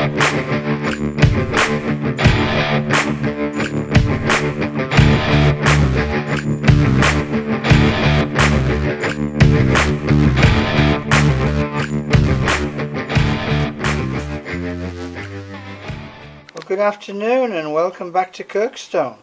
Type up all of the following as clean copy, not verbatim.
Good afternoon and welcome back to Kirkstone.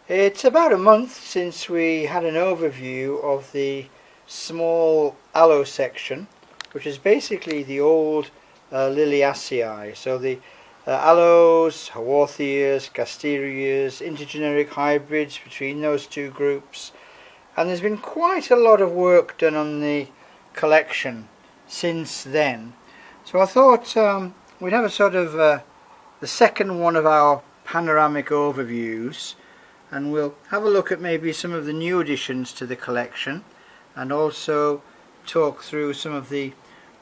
It's about a month since we had an overview of the small aloe section, which is basically the old Liliaceae. So the aloes, Haworthias, Gasterias, intergeneric hybrids between those two groups. And there's been quite a lot of work done on the collection since then. So I thought we'd have a sort of the second one of our panoramic overviews, and we'll have a look at maybe some of the new additions to the collection and also talk through some of the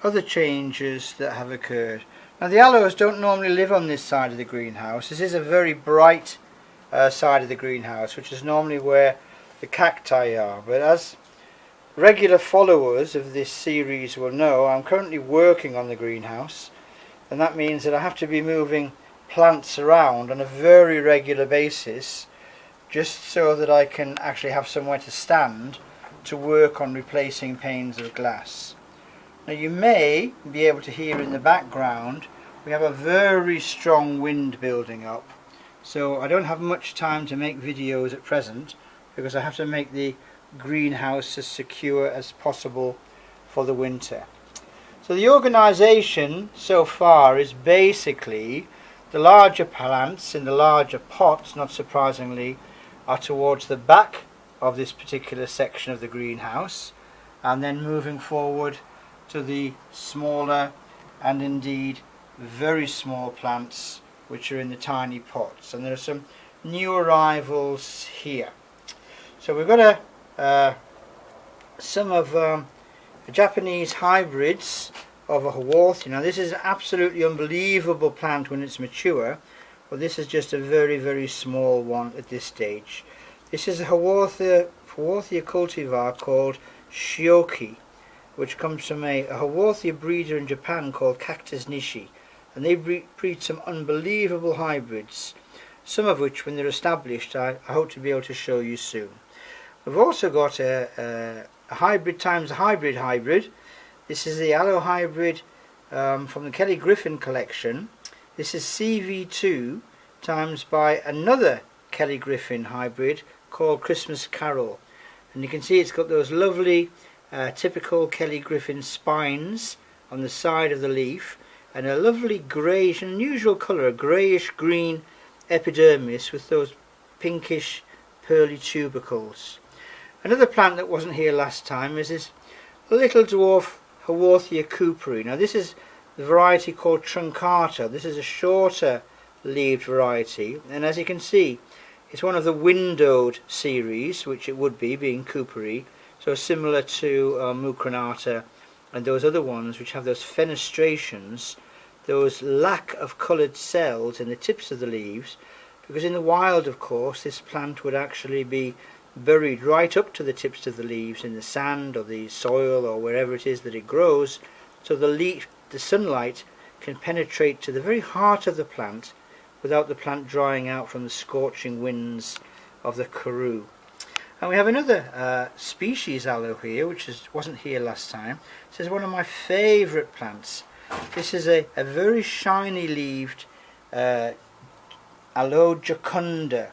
other changes that have occurred. Now the aloes don't normally live on this side of the greenhouse. This is a very bright side of the greenhouse, which is normally where the cacti are, but as regular followers of this series will know, I'm currently working on the greenhouse, and that means that I have to be moving plants around on a very regular basis just so that I can actually have somewhere to stand to work on replacing panes of glass. Now you may be able to hear in the background we have a very strong wind building up, so I don't have much time to make videos at present because I have to make the greenhouse as secure as possible for the winter. So the organisation so far is basically the larger plants in the larger pots, not surprisingly, are towards the back of this particular section of the greenhouse, and then moving forward to the smaller and indeed very small plants which are in the tiny pots. And there are some new arrivals here. So we've got some of the Japanese hybrids of a Haworthia. Now this is an absolutely unbelievable plant when it's mature, but this is just a very, very small one at this stage. This is a Haworthia cultivar called Shioki, which comes from a Haworthia breeder in Japan called Cactus Nishi, and they breed some unbelievable hybrids, some of which when they're established I hope to be able to show you soon. We've also got a hybrid times a hybrid. This is the Aloe hybrid from the Kelly Griffin collection. This is CV2 times by another Kelly Griffin hybrid called Christmas Carol. And you can see it's got those lovely typical Kelly Griffin spines on the side of the leaf and a lovely greyish, unusual colour, a greyish green epidermis with those pinkish pearly tubercles. Another plant that wasn't here last time is this little dwarf Haworthia cooperi. Now this is the variety called truncata. This is a shorter leaved variety, and as you can see it's one of the windowed series, which it would be, being cooperi, so similar to mucronata and those other ones which have those fenestrations, those lack of coloured cells in the tips of the leaves, because in the wild of course this plant would actually be buried right up to the tips of the leaves in the sand or the soil or wherever it is that it grows, so the sunlight can penetrate to the very heart of the plant without the plant drying out from the scorching winds of the Karoo. And we have another species aloe here, which wasn't here last time. This is one of my favourite plants. This is a very shiny leaved Aloe jocunda.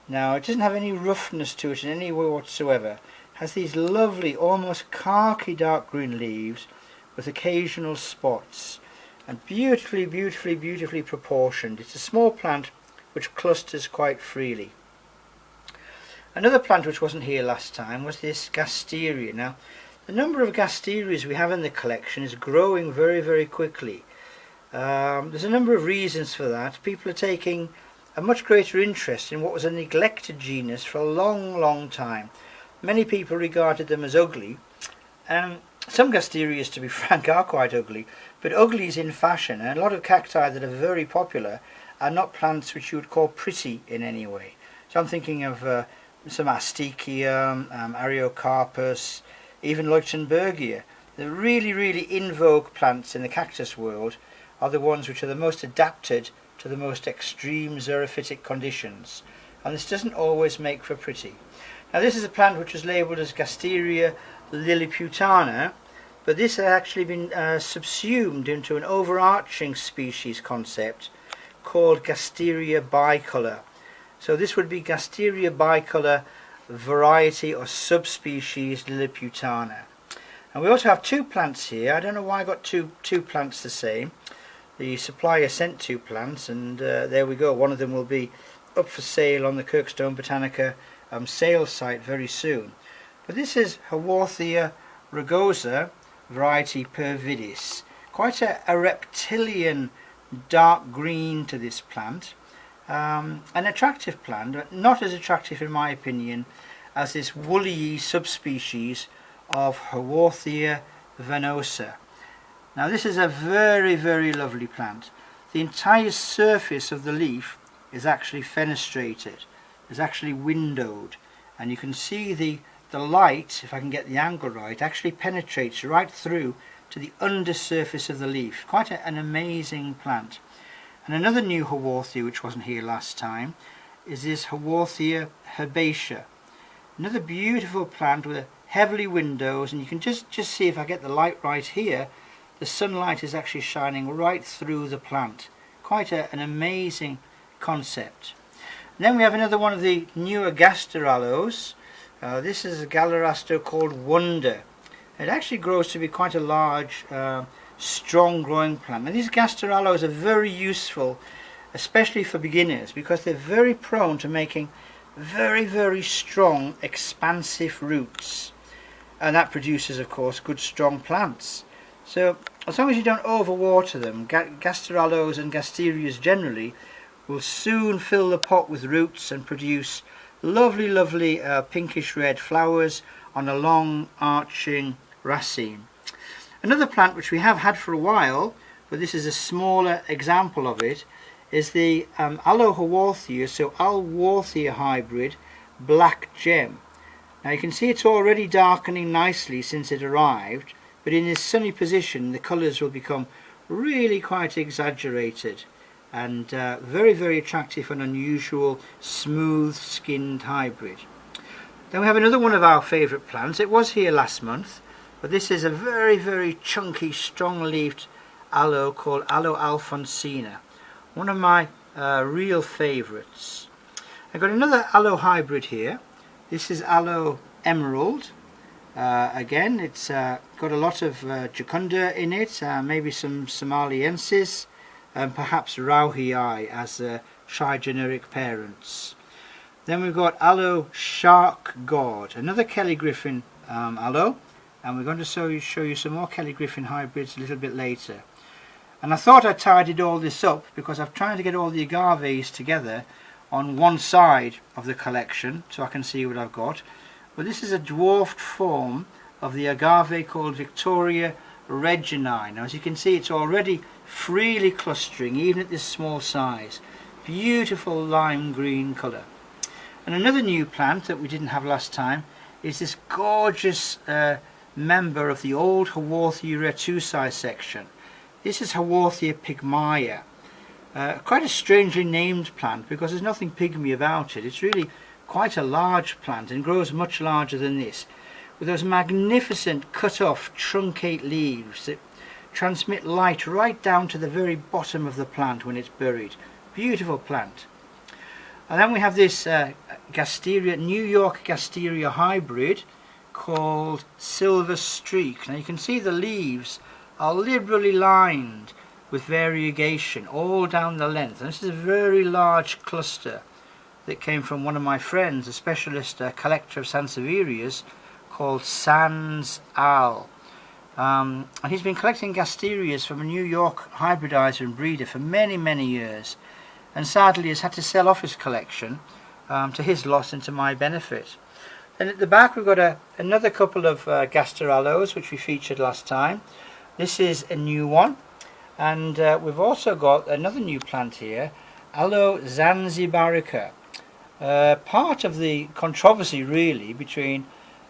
Now it doesn't have any roughness to it in any way whatsoever. It has these lovely, almost khaki dark green leaves with occasional spots, and beautifully, beautifully, beautifully proportioned. It's a small plant which clusters quite freely. Another plant which wasn't here last time was this Gasteria. Now the number of Gasterias we have in the collection is growing very, very quickly. There's a number of reasons for that. People are taking a much greater interest in what was a neglected genus for a long, long time. Many people regarded them as ugly, and some Gasterias, to be frank, are quite ugly, but ugly is in fashion, and a lot of cacti that are very popular are not plants which you would call pretty in any way. So I'm thinking of some Astecium, Ariocarpus, even Leuchtenbergia. The really, really in vogue plants in the cactus world are the ones which are the most adapted to the most extreme xerophytic conditions, and this doesn't always make for pretty. Now this is a plant which was labelled as Gasteria lilliputana, but this has actually been subsumed into an overarching species concept called Gasteria bicolor. So this would be Gasteria bicolor variety or subspecies lilliputana. And we also have two plants here. I don't know why I got two plants the same. The supplier sent two plants, and there we go. One of them will be up for sale on the Kirkstone Botanica sales site very soon. But this is Haworthia rugosa variety pervidis. Quite a reptilian dark green to this plant. An attractive plant, but not as attractive in my opinion as this woolly subspecies of Haworthia venosa. Now this is a very, very lovely plant. The entire surface of the leaf is actually fenestrated, is actually windowed, and you can see the light, if I can get the angle right, actually penetrates right through to the undersurface of the leaf. Quite an amazing plant. And another new Haworthia which wasn't here last time is this Haworthia herbaceae. Another beautiful plant with heavily windows, and you can just see, if I get the light right here, the sunlight is actually shining right through the plant. Quite an amazing concept. And then we have another one of the newer Gasteraloes. This is a Galerasto called Wonder. It actually grows to be quite a large, strong growing plant. Now these Gasteraloes are very useful, especially for beginners, because they're very prone to making very, very strong, expansive roots. And that produces, of course, good strong plants. So as long as you don't overwater them, Gasteraloes and Gasterias generally will soon fill the pot with roots and produce lovely, lovely pinkish red flowers on a long arching raceme. Another plant which we have had for a while, but this is a smaller example of it, is the Aloe Haworthia, so Alworthia hybrid Black Gem. Now you can see it's already darkening nicely since it arrived, but in this sunny position the colours will become really quite exaggerated and very, very attractive and unusual smooth skinned hybrid. Then we have another one of our favourite plants. It was here last month, but this is a very, very chunky, strong leaved aloe called Aloe alfonsina. One of my real favourites. I've got another aloe hybrid here. This is Aloe Emerald. Again, it's got a lot of Jucunda in it, maybe some Somaliensis, and perhaps Rauhii as trigeneric parents. Then we've got Aloe Shark God, another Kelly Griffin aloe, and we're going to show you some more Kelly Griffin hybrids a little bit later. And I thought I tidied all this up because I'm trying to get all the agaves together on one side of the collection so I can see what I've got. But this is a dwarfed form of the agave called Victoria Reginae. Now as you can see, it's already freely clustering even at this small size. Beautiful lime green colour. And another new plant that we didn't have last time is this gorgeous member of the old Haworthia retusi section. This is Haworthia pygmaea. Quite a strangely named plant because there's nothing pygmy about it. It's really quite a large plant and grows much larger than this, with those magnificent cut off truncate leaves that transmit light right down to the very bottom of the plant when it's buried. Beautiful plant. And then we have this Gasteria, New York Gasteria hybrid called Silver Streak. Now you can see the leaves are liberally lined with variegation all down the length, and this is a very large cluster that came from one of my friends, a specialist collector of Sansevierias called Sans Al. And he's been collecting Gasterias from a New York hybridizer and breeder for many, many years, and sadly has had to sell off his collection to his loss and to my benefit. Then at the back we've got another couple of Gasteraloes which we featured last time. This is a new one, and we've also got another new plant here, Aloe zanzibarica. Part of the controversy really between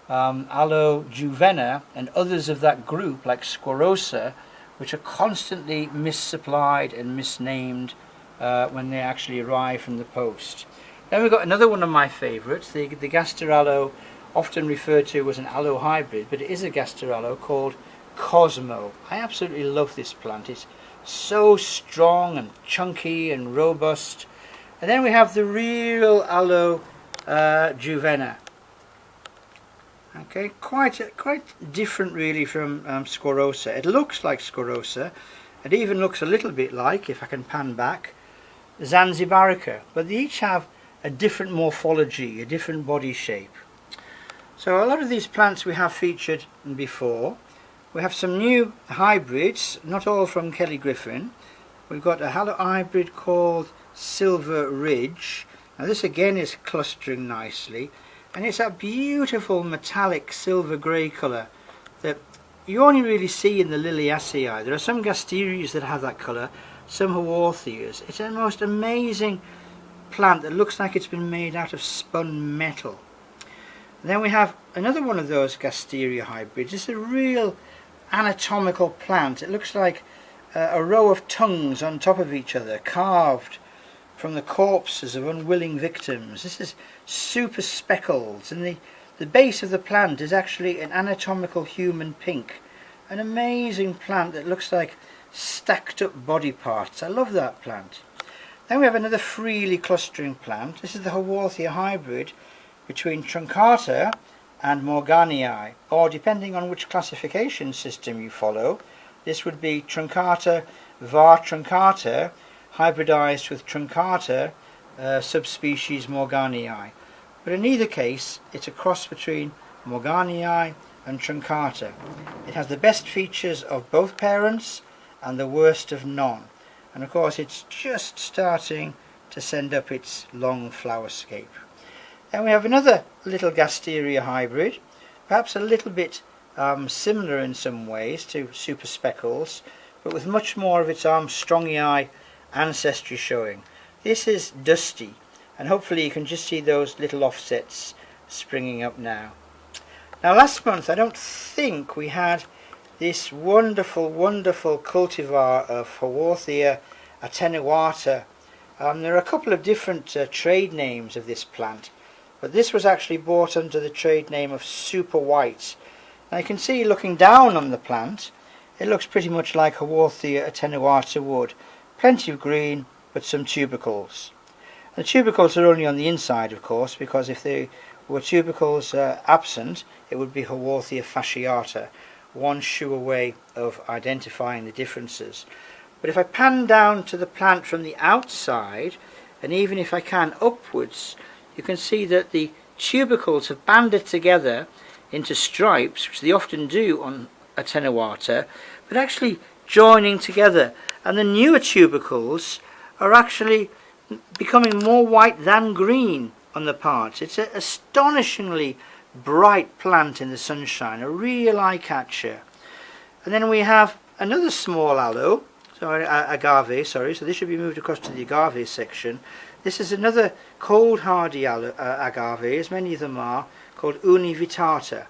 Aloe juvena and others of that group like Squarosa which are constantly missupplied and misnamed when they actually arrive from the post. Then we've got another one of my favourites, the Gasteraloe, often referred to as an aloe hybrid, but it is a Gasteraloe called Cosmo. I absolutely love this plant. It's so strong and chunky and robust. And then we have the real Aloe Juvena. Okay, quite different really from Sclerosa. It looks like Sclerosa. It even looks a little bit like, if I can pan back, Zanzibarica. But they each have a different morphology, a different body shape. So a lot of these plants we have featured before. We have some new hybrids, not all from Kelly Griffin. We've got a Aloe hybrid called Silver Ridge. Now this again is clustering nicely, and it's that beautiful metallic silver grey colour that you only really see in the Liliaceae. There are some Gasterias that have that colour, some Haworthias. It's a most amazing plant that looks like it's been made out of spun metal. And then we have another one of those Gasteria hybrids. It's a real anatomical plant. It looks like a row of tongues on top of each other, carved from the corpses of unwilling victims. This is super speckled, and the base of the plant is actually an anatomical human pink. An amazing plant that looks like stacked up body parts. I love that plant. Then we have another freely clustering plant. This is the Haworthia hybrid between Truncata and Morganii, or depending on which classification system you follow, this would be Truncata var Truncata hybridized with Truncata subspecies Morganii. But in either case, it's a cross between Morganii and Truncata. It has the best features of both parents and the worst of none. And of course it's just starting to send up its long flower scape. Then we have another little Gasteria hybrid, perhaps a little bit similar in some ways to Super Speckles, but with much more of its Armstrongi ancestry showing. This is Dusty, and hopefully you can just see those little offsets springing up now. Now last month I don't think we had this wonderful cultivar of Haworthia attenuata. There are a couple of different trade names of this plant, but this was actually bought under the trade name of Super White. Now you can see, looking down on the plant, it looks pretty much like Haworthia attenuata would. Plenty of green, but some tubercles. The tubercles are only on the inside, of course, because if there were tubercles absent, it would be Haworthia fasciata, one shoe away of identifying the differences. But if I pan down to the plant from the outside, and even if I can upwards, you can see that the tubercles have banded together into stripes, which they often do on attenuata, but actually joining together. And the newer tubercles are actually becoming more white than green on the parts. It's an astonishingly bright plant in the sunshine, a real eye catcher. And then we have another small aloe, agave, so this should be moved across to the agave section. This is another cold hardy agave, as many of them are, called Univitata.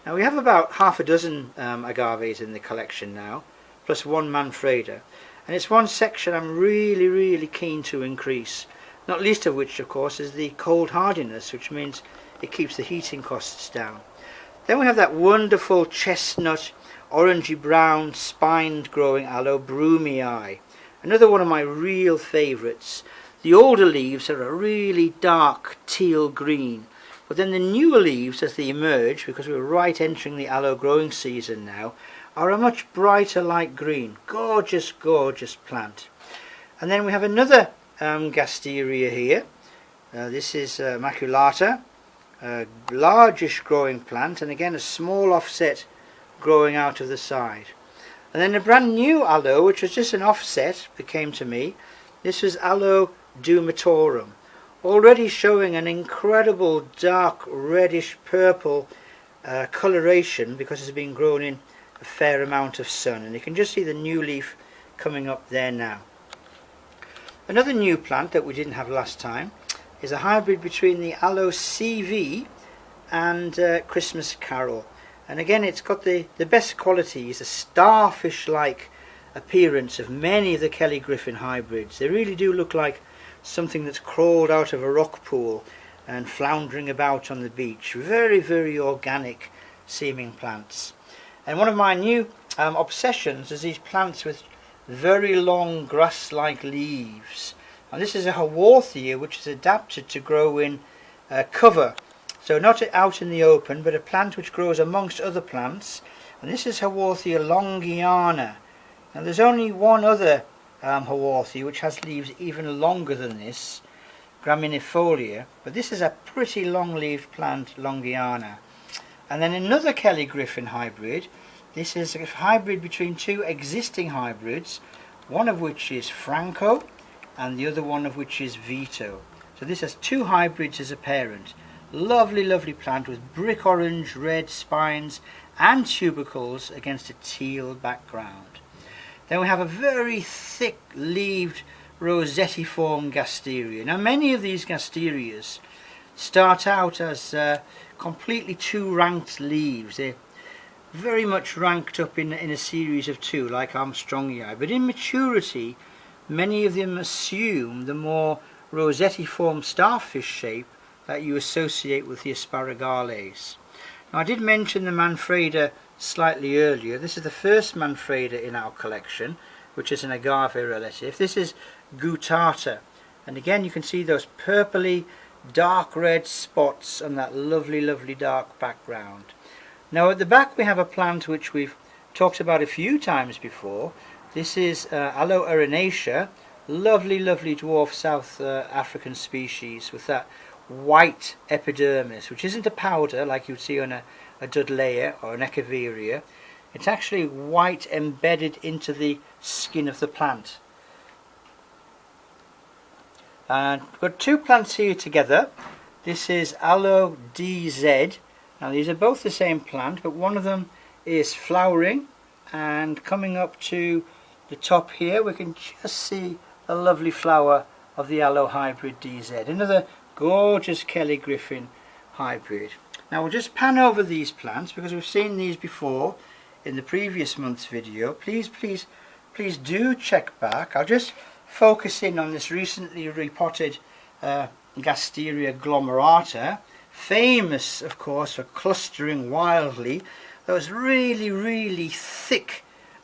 Now we have about half a dozen agaves in the collection now, plus one Manfreda, and it's one section I'm really keen to increase, not least of which of course is the cold hardiness, which means it keeps the heating costs down. Then we have that wonderful chestnut, orangey brown, spined growing aloe, Brumii, another one of my real favourites. The older leaves are a really dark teal green, but then the newer leaves as they emerge, because we're right entering the aloe growing season now, are a much brighter light green. Gorgeous plant. And then we have another Gasteria here. This is Maculata, a largish growing plant, and again a small offset growing out of the side. And then a brand new aloe, which was just an offset that came to me. This was Aloe Dumatorum, already showing an incredible dark reddish purple coloration because it's been grown in a fair amount of sun, and you can just see the new leaf coming up there now. Another new plant that we didn't have last time is a hybrid between the Aloe CV and Christmas Carol, and again it's got the best qualities, a starfish like appearance of many of the Kelly Griffin hybrids. They really do look like something that's crawled out of a rock pool and floundering about on the beach. Very, very organic seeming plants. And one of my new obsessions is these plants with very long grass-like leaves. And this is a Haworthia which is adapted to grow in cover. So not out in the open, but a plant which grows amongst other plants. And this is Haworthia longiana. Now there's only one other Haworthia which has leaves even longer than this, graminifolia, but this is a pretty long-leaved plant, longiana. And then another Kelly Griffin hybrid. This is a hybrid between two existing hybrids, one of which is Franco and the other one of which is Vito. So this has two hybrids as a parent. Lovely, lovely plant with brick orange, red spines and tubercles against a teal background. Then we have a very thick leaved rosettiform Gasteria. Now many of these Gasterias start out as completely two-ranked leaves. They're very much ranked up in a series of two, like Armstrongi, but in maturity many of them assume the more rosettiform starfish shape that you associate with the Asparagales. Now I did mention the Manfreda slightly earlier. This is the first Manfreda in our collection, which is an agave relative. This is Gutata, and again you can see those purpley dark red spots on that lovely, lovely dark background. Now at the back we have a plant which we've talked about a few times before. This is Aloe arenacea, lovely, lovely dwarf South African species with that white epidermis, which isn't a powder like you'd see on a Dudleya or an Echeveria. It's actually white embedded into the skin of the plant. And we've got two plants here together. This is Aloe DZ. Now these are both the same plant, but one of them is flowering, and coming up to the top here we can just see a lovely flower of the Aloe hybrid DZ. Another gorgeous Kelly Griffin hybrid. Now we'll just pan over these plants because we've seen these before in the previous month's video. Please do check back. I'll just focus in on this recently repotted Gasteria glomerata, famous of course for clustering wildly those really, really thick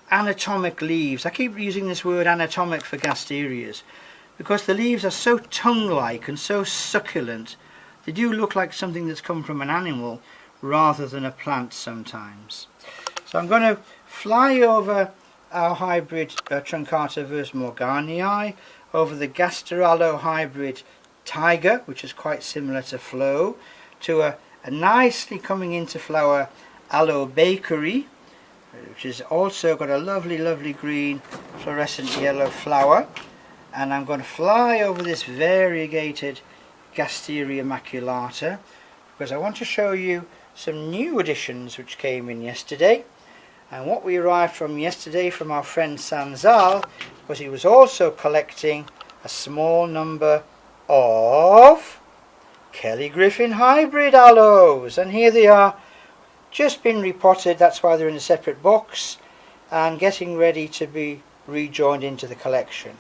anatomic leaves. I keep using this word anatomic for Gasterias because the leaves are so tongue-like and so succulent. They do look like something that's come from an animal rather than a plant sometimes. So I'm going to fly over our hybrid Truncata vers Morganii, over the Gasteraloe hybrid Tiger, which is quite similar to Flo, to a nicely coming into flower Aloe Bakery, which has also got a lovely, lovely green fluorescent yellow flower. And I'm going to fly over this variegated Gasteria maculata because I want to show you some new additions which came in yesterday. And what we arrived from yesterday from our friend Sanzal was he was also collecting a small number of Kelly Griffin hybrid aloes, and here they are, just been repotted. That's why they're in a separate box and getting ready to be rejoined into the collection.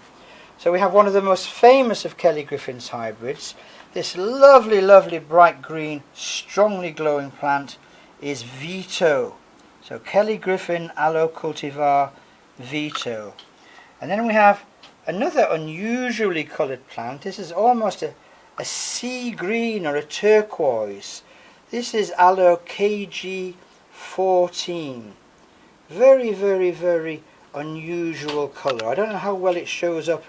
So we have one of the most famous of Kelly Griffin's hybrids. This lovely, lovely bright green, strongly glowing plant is Vito. So Kelly Griffin Aloe cultivar Vito. And then we have another unusually coloured plant. This is almost a sea green or a turquoise. This is Aloe KG14. Very, very, very unusual colour. I don't know how well it shows up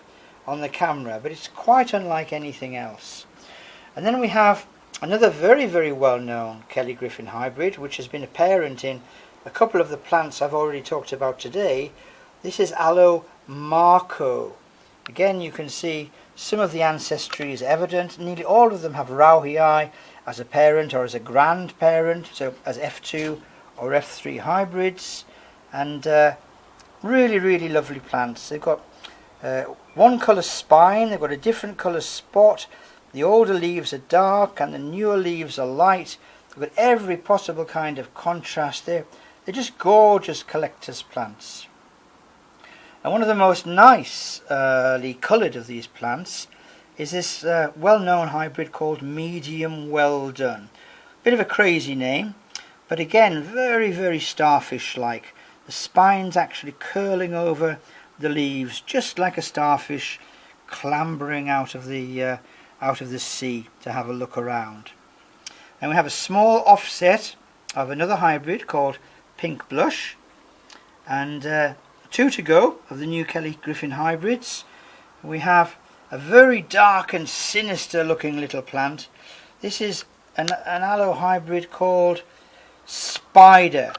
on the camera, but it's quite unlike anything else. And then we have another very, very well known Kelly Griffin hybrid, which has been a parent in a couple of the plants I've already talked about today. This is Aloe Marco. Again, you can see some of the ancestry is evident. Nearly all of them have Rauhii as a parent or as a grandparent, so as F2 or F3 hybrids, and really, really lovely plants. They've got one colour spine, they've got a different colour spot. The older leaves are dark and the newer leaves are light. They've got every possible kind of contrast there. They're just gorgeous collector's plants. And one of the most nicely coloured of these plants is this well-known hybrid called Medium Well Done. Bit of a crazy name, but again very, very starfish-like. The spines actually curling over the leaves, just like a starfish clambering out of the sea to have a look around. And we have a small offset of another hybrid called Pink Blush, and 2 to go of the new Kelly Griffin hybrids. We have a very dark and sinister looking little plant. This is an aloe hybrid called Spider.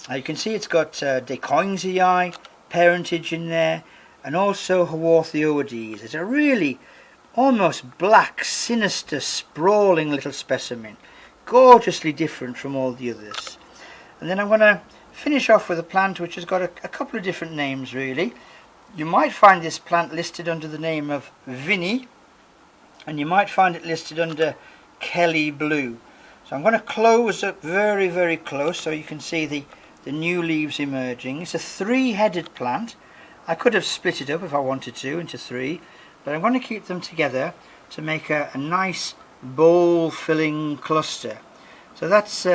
Now you can see it's got Decoinsii parentage in there, and also Haworthia and Gasteria. It's a really almost black, sinister, sprawling little specimen, gorgeously different from all the others. And then I'm going to finish off with a plant which has got a couple of different names really. You might find this plant listed under the name of Vinny, and you might find it listed under Kelly Blue. So I'm going to close up very, very close so you can see the new leaves emerging. It's a 3-headed plant. I could have split it up if I wanted to into 3, but I'm going to keep them together to make a nice bowl-filling cluster. So that's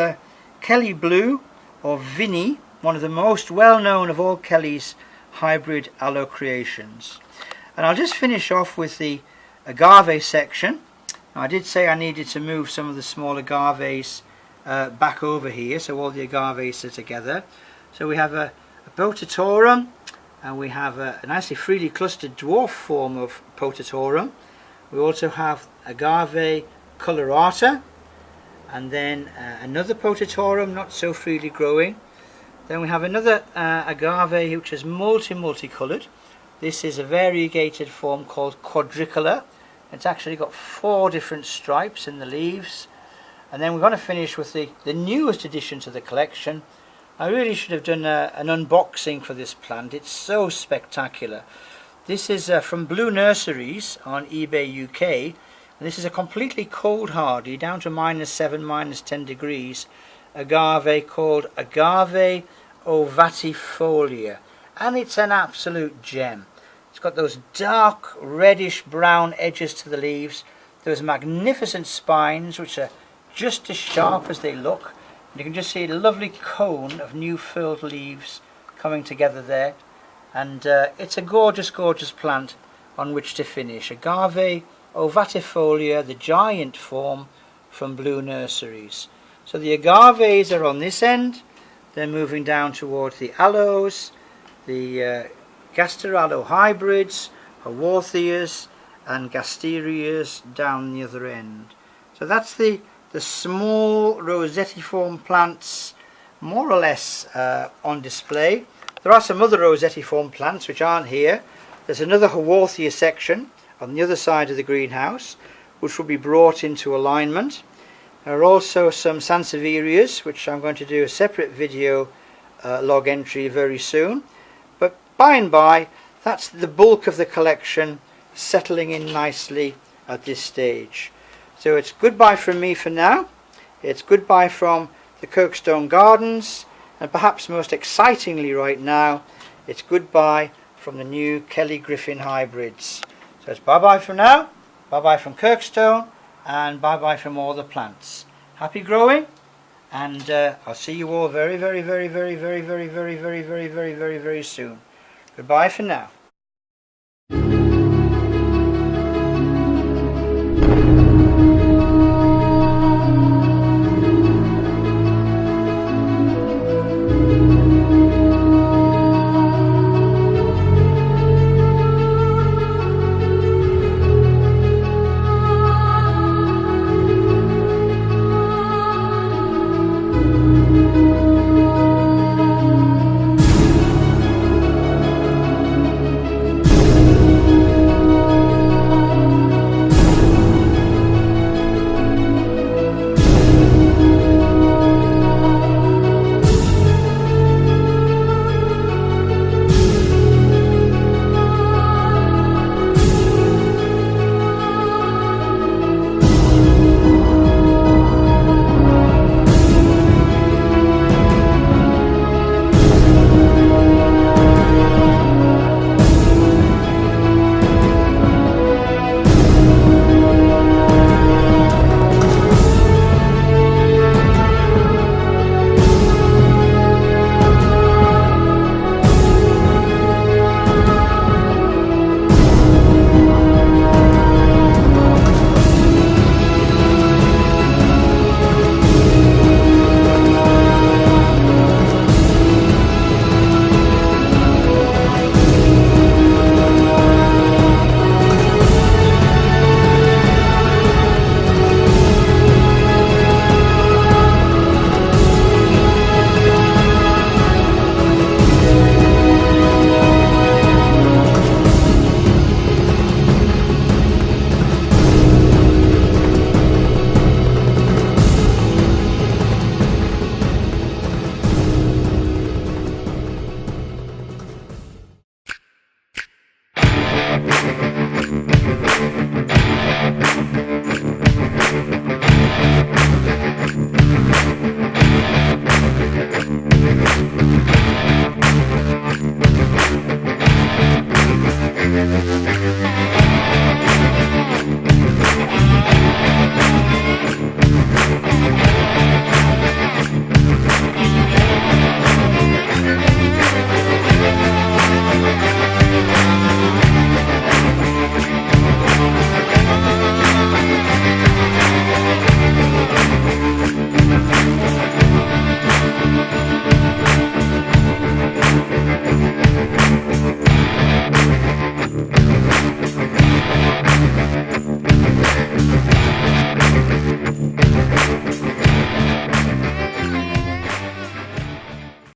Kelly Blue, or Vinny, one of the most well-known of all Kelly's hybrid aloe creations. And I'll just finish off with the agave section. Now, I did say I needed to move some of the small agaves back over here so all the agaves are together. So we have a potatorum, and we have a nicely freely clustered dwarf form of potatorum. We also have agave colorata, and then another potatorum not so freely growing. Then we have another agave which is multicoloured. This is a variegated form called quadricolor. It's actually got 4 different stripes in the leaves. And then we're going to finish with the newest addition to the collection. I really should have done an unboxing for this plant. It's so spectacular. This is from Blue Nurseries on eBay UK. And this is a completely cold hardy, down to -7, -10 degrees, agave called Agave ovatifolia. And it's an absolute gem. It's got those dark reddish brown edges to the leaves, those magnificent spines which are just as sharp as they look. And you can just see a lovely cone of new filled leaves coming together there. And it's a gorgeous, gorgeous plant on which to finish. Agave ovatifolia, the giant form from Blue Nurseries. So the agaves are on this end. They're moving down towards the aloes, the Gasteraloe hybrids, Haworthias and Gasterias down the other end. So that's the small rosetiform plants more or less on display. There are some other rosetiform plants which aren't here. There's another Haworthia section on the other side of the greenhouse which will be brought into alignment. There are also some Sansevierias which I'm going to do a separate video log entry very soon. But by and by, that's the bulk of the collection settling in nicely at this stage. So it's goodbye from me for now. It's goodbye from the Kirkstone Gardens, and perhaps most excitingly right now, it's goodbye from the new Kelly Griffin hybrids. So it's bye-bye for now, bye-bye from Kirkstone, and bye-bye from all the plants. Happy growing, and I'll see you all very, very, very, very, very, very, very, very, very, very, very, very soon. Goodbye for now. Bye.